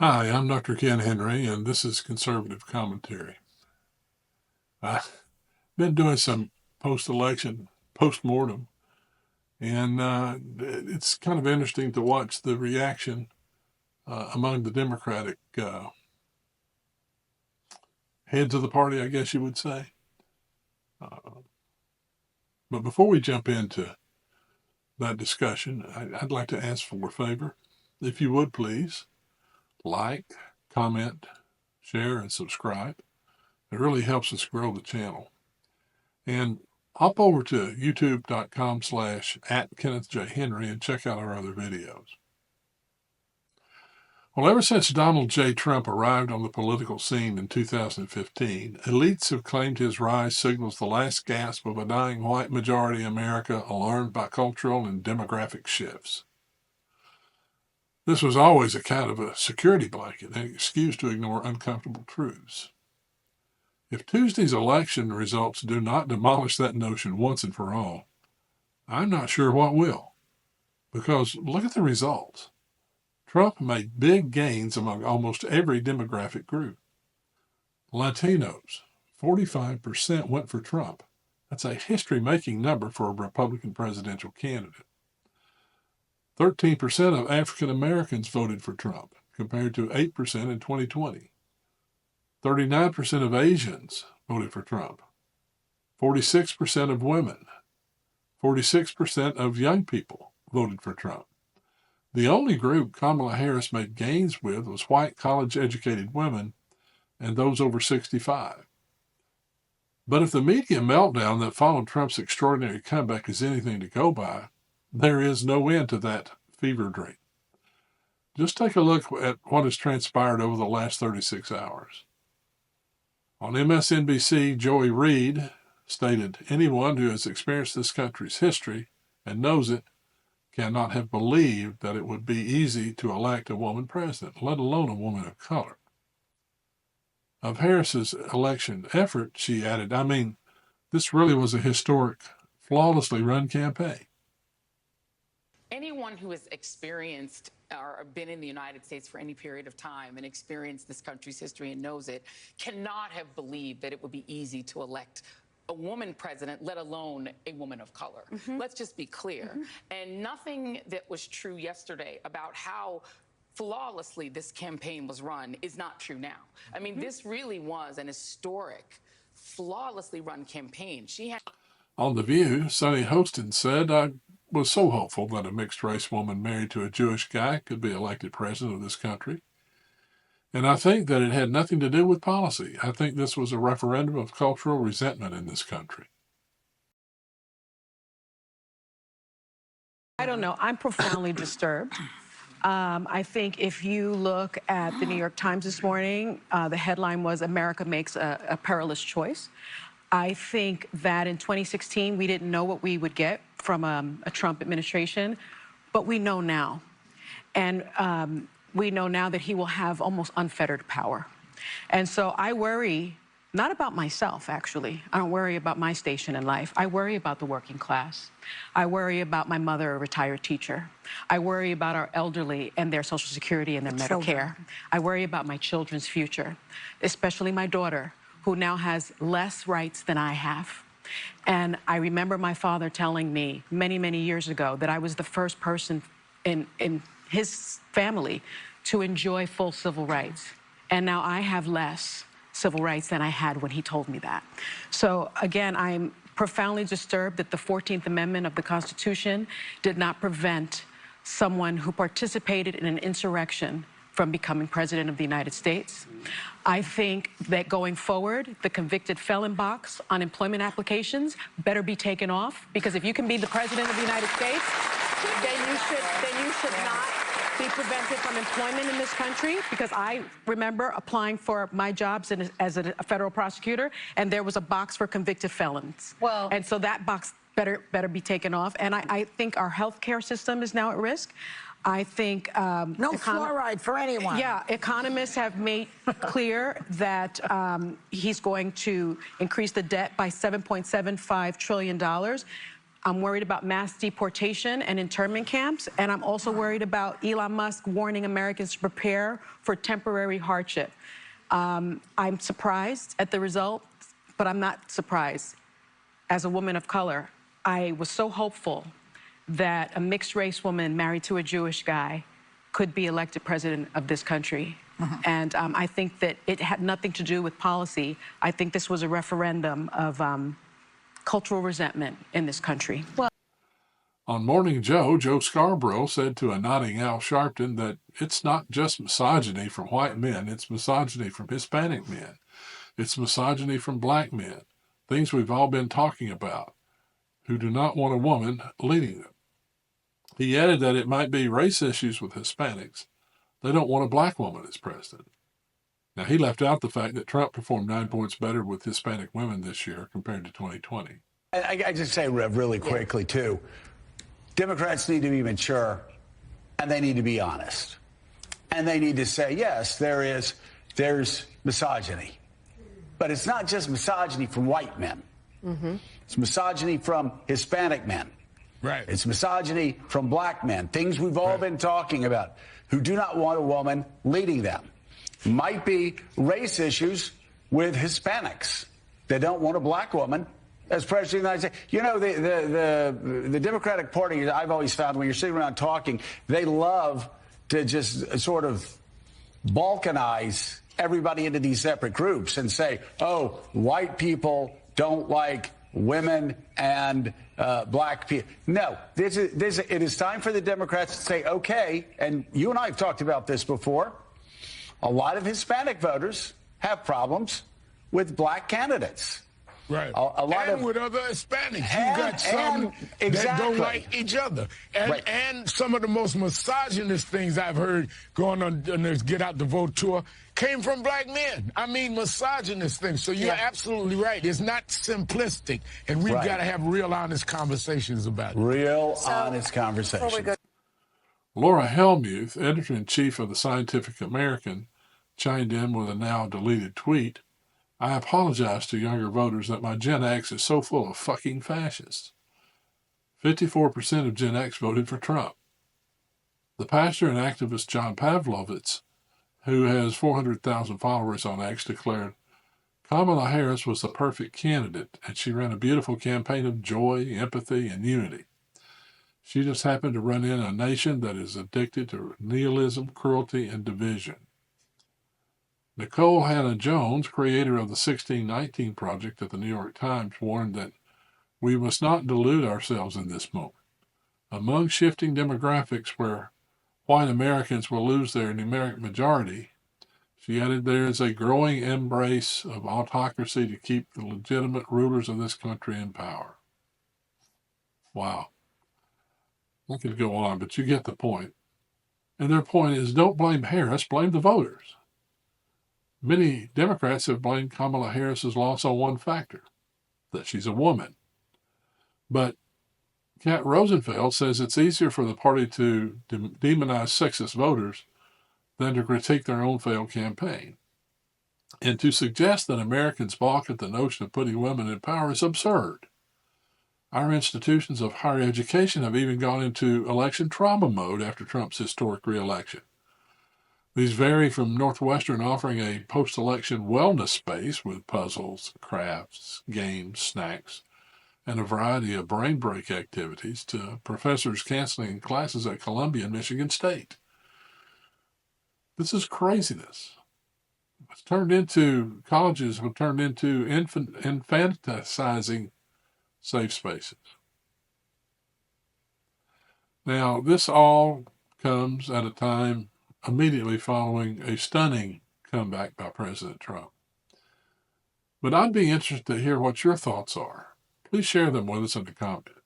Hi, I'm Dr. Ken Henry, and this is Conservative Commentary. I've been doing some post-election post-mortem, and it's kind of interesting to watch the reaction among the Democratic heads of the party, I guess you would say. But before we jump into that discussion, I'd like to ask for a favor. If you would please like, comment, share, and subscribe. It really helps us grow the channel. And hop over to youtube.com/@KennethJHenry and check out our other videos. Well, ever since Donald J. Trump arrived on the political scene in 2015, elites have claimed his rise signals the last gasp of a dying white majority America alarmed by cultural and demographic shifts. This was always a kind of a security blanket, an excuse to ignore uncomfortable truths. If Tuesday's election results do not demolish that notion once and for all, I'm not sure what will. Because look at the results. Trump made big gains among almost every demographic group. Latinos, 45% went for Trump. That's a history-making number for a Republican presidential candidate. 13% of African Americans voted for Trump, compared to 8% in 2020. 39% of Asians voted for Trump. 46% of women. 46% of young people voted for Trump. The only group Kamala Harris made gains with was white college-educated women and those over 65. But if the media meltdown that followed Trump's extraordinary comeback is anything to go by, there is no end to that fever dream. Just take a look at what has transpired over the last 36 hours. On MSNBC, Joey Reid stated, "Anyone who has experienced this country's history and knows it cannot have believed that it would be easy to elect a woman president, let alone a woman of color." Of Harris's election effort, she added, "I mean, this really was a historic, flawlessly run campaign." Anyone who has experienced or been in the United States for any period of time and experienced this country's history and knows it cannot have believed that it would be easy to elect a woman president, let alone a woman of color. Let's just be clear. And nothing that was true yesterday about how flawlessly this campaign was run is not true now. I mean, this really was an historic, flawlessly run campaign. On The View, Sonny Hostin said, "I was so hopeful that a mixed-race woman married to a Jewish guy could be elected president of this country. And I think that it had nothing to do with policy. I think this was a referendum of cultural resentment in this country." I don't know. I'm profoundly disturbed. I think if you look at the New York Times this morning, the headline was "America Makes a Perilous Choice." I think that in 2016, we didn't know what we would get from a Trump administration, but we know now. And we know now that he will have almost unfettered power. And so I worry not about myself, actually. I don't worry about my station in life. I worry about the working class. I worry about my mother, a retired teacher. I worry about our elderly and their Social Security and their Medicare. I worry about my children's future, especially my daughter, who now has less rights than I have. And I remember my father telling me many, many years ago that I was the first person in his family to enjoy full civil rights. And now I have less civil rights than I had when he told me that. So again, I'm profoundly disturbed that the 14th Amendment of the Constitution did not prevent someone who participated in an insurrection from becoming president of the United States. I think that going forward, the convicted felon box on employment applications better be taken off, because if you can be the president of the United States, then you should not be prevented from employment in this country, because I remember applying for my jobs as a federal prosecutor, and there was a box for convicted felons. Well, and so that box better be taken off. And I think our healthcare system is now at risk. I think no fluoride for anyone. Yeah, economists have made clear that he's going to increase the debt by $7.75 trillion. I'm worried about mass deportation and internment camps, and I'm also worried about Elon Musk warning Americans to prepare for temporary hardship. I'm surprised at the result, but I'm not surprised. As a woman of color, I was so hopeful that a mixed-race woman married to a Jewish guy could be elected president of this country. And I think that it had nothing to do with policy. I think this was a referendum of cultural resentment in this country. Well, on Morning Joe, Joe Scarborough said to a nodding Al Sharpton that it's not just misogyny from white men, it's misogyny from Hispanic men. It's misogyny from black men, things we've all been talking about, who do not want a woman leading them. He added that it might be race issues with Hispanics. They don't want a black woman as president. Now, he left out the fact that Trump performed 9 points better with Hispanic women this year compared to 2020. I just say, Rev, really quickly, too, Democrats need to be mature, and they need to be honest. And they need to say, yes, there's misogyny. But it's not just misogyny from white men. It's misogyny from Hispanic men. Right. It's misogyny from black men, things we've all been talking about, who do not want a woman leading them. Might be race issues with Hispanics. They don't want a black woman as president of the United States. You know, the Democratic Party, I've always found when you're sitting around talking, they love to just sort of balkanize everybody into these separate groups and say, oh, white people don't like women and black people. No, it is time for the Democrats to say, okay, and you and I have talked about this before, a lot of Hispanic voters have problems with black candidates. Right. A lot and of, with other Hispanics. You've got some that don't like each other. And some of the most misogynist things I've heard going on this Get Out the Vote tour came from black men. I mean, misogynist things. So you're absolutely right. It's not simplistic. And we've got to have real honest conversations about it. Real honest conversations. Laura Helmuth, editor-in-chief of the Scientific American, chimed in with a now deleted tweet. I apologize to younger voters that my Gen X is so full of fucking fascists. 54% of Gen X voted for Trump. The pastor and activist John Pavlovitz, who has 400,000 followers on X, declared, Kamala Harris was the perfect candidate, and she ran a beautiful campaign of joy, empathy, and unity. She just happened to run in a nation that is addicted to nihilism, cruelty, and division. Nicole Hannah-Jones, creator of the 1619 Project at the New York Times, warned that we must not delude ourselves in this moment. Among shifting demographics where white Americans will lose their numeric majority, she added there is a growing embrace of autocracy to keep the legitimate rulers of this country in power. Wow. I could go on, but you get the point. And their point is, don't blame Harris, blame the voters. Many Democrats have blamed Kamala Harris's loss on one factor, that she's a woman. But Kat Rosenfeld says it's easier for the party to demonize sexist voters than to critique their own failed campaign. And to suggest that Americans balk at the notion of putting women in power is absurd. Our institutions of higher education have even gone into election trauma mode after Trump's historic reelection. These vary from Northwestern offering a post-election wellness space with puzzles, crafts, games, snacks, and a variety of brain break activities to professors canceling classes at Columbia and Michigan State. This is craziness. It's turned into, colleges have turned into infantilizing safe spaces. Now, this all comes at a time immediately following a stunning comeback by President Trump. But I'd be interested to hear what your thoughts are. Please share them with us in the comments.